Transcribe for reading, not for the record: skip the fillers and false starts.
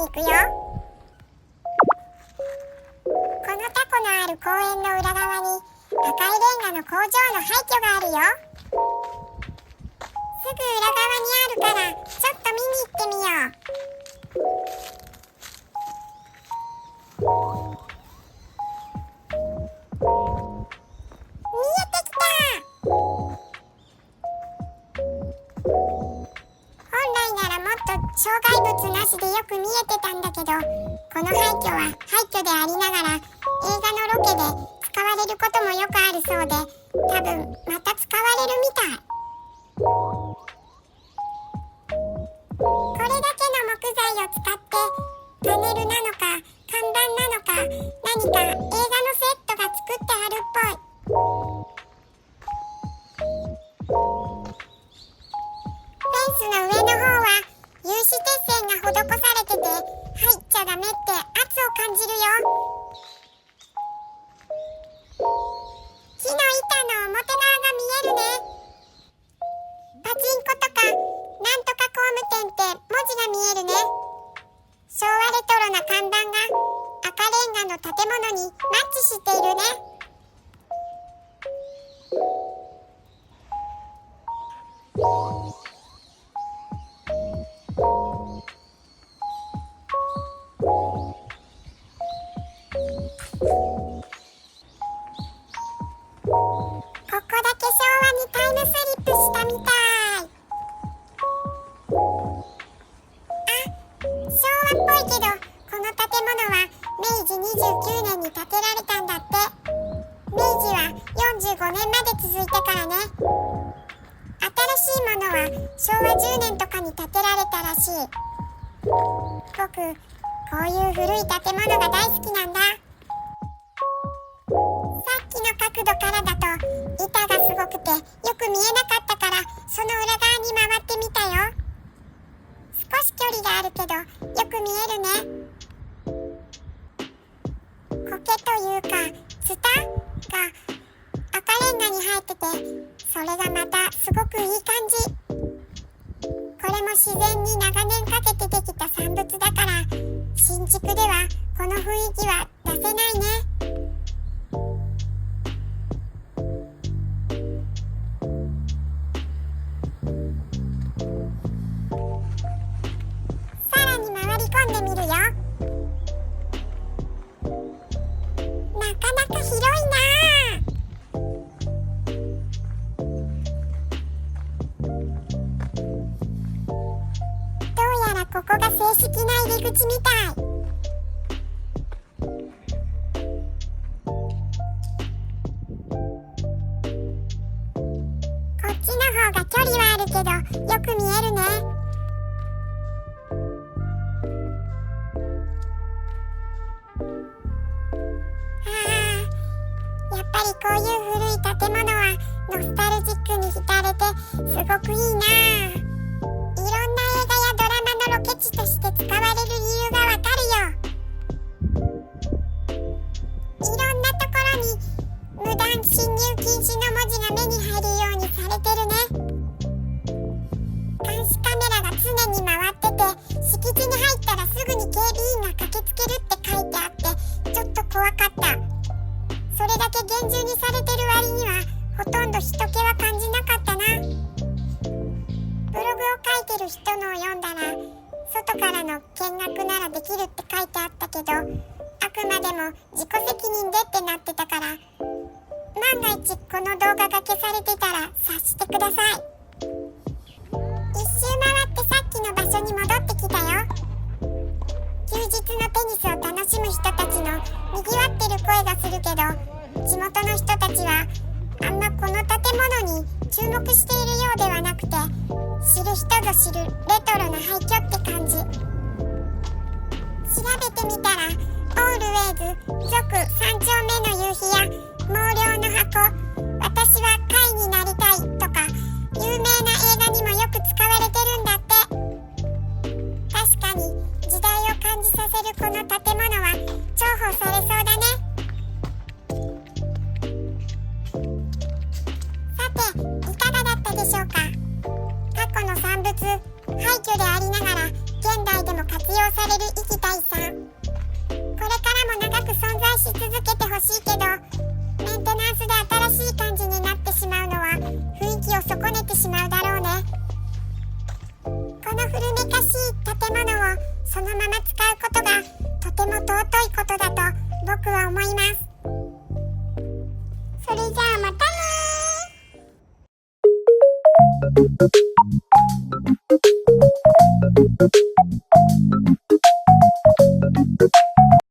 行くよ。このタコのある公園の裏側に赤いレンガの工場の廃墟があるよ。すぐ裏側にあるからちょっと見に行ってみよう。見えてきた。本来ならもっと障害物なしでよく見えてたんだけど、この廃墟は廃墟でありながら映画のロケで使われることもよくあるそうで、多分また使われるみたい。これだけの木材を使ってパネルなのか看板なのか何か映画のセットが作ってあるっぽい。フェンスの上の方は有刺鉄線が施されてて入っちゃダメって圧を感じるよ。木の板の表側が見えるね。パチンコとかなんとか工務店って文字が見えるね。昭和レトロな看板が赤レンガの建物にマッチしているね。ここだけ昭和にタイムスリップしたみたい。昭和っぽいけどこの建物は明治29年に建てられたんだって。明治は45年まで続いたからね。新しいものは昭和10年とかに建てられたらしい。僕こういう古い建物が大好きなんだ。さっきの角度からだと板がすごくてよく見えなかったからその裏側に回ってみたよ。少し距離があるけどよく見えるね。苔というかツタが赤レンガに生えてて、それがまたすごくいい感じ。これも自然に長年かけてできた産物だから新築ではこの雰囲気は出せないね。さらに回り込んでみるよ。なかなか広いなあ。どうやらここが正式な入り口みたい。こっちの方が距離はあるけどよく見えるね。やっぱりこういう古い建物はノスタルジックに浸れてすごくいいなあ。いろんな映画やドラマのロケ地として使われる理由がわかるよ。いろんなところに無断侵入禁止の文字が目に入るようにされてるね。監視カメラが常に回ってて敷地に入ったらすぐに警備員が駆けつけるって書いてあってちょっと怖かった。それだけ厳重にされてる割にはほとんど人気は感じなかったな。ブログを書いてる人のを読んだら外からの見学ならできるって書いてあったけど、あくまでも自己責任でってなってたから、万が一この動画が消されてたら察してください。一周回ってさっきの場所に戻ってきたよ。休日のテニスを楽しむ人たちのにぎわってる声がするけど、地元の人たちはあんまこの建物に注目しているようではなくて、知る人ぞ知るレトロな廃墟って感じ。調べてみたらオールウェイズ続3丁目の夕日や毛量の箱、私は貝になりたいとか有名な映画にもよく使われてるんだって。確かに時代を感じさせるこの建物は重宝されそうだね。さていかがだったでしょうか。過去の産物廃墟でありながら現代でも活用される生きた建物をそのまま使うことがとても尊いことだと僕は思います。それじゃあまたねー。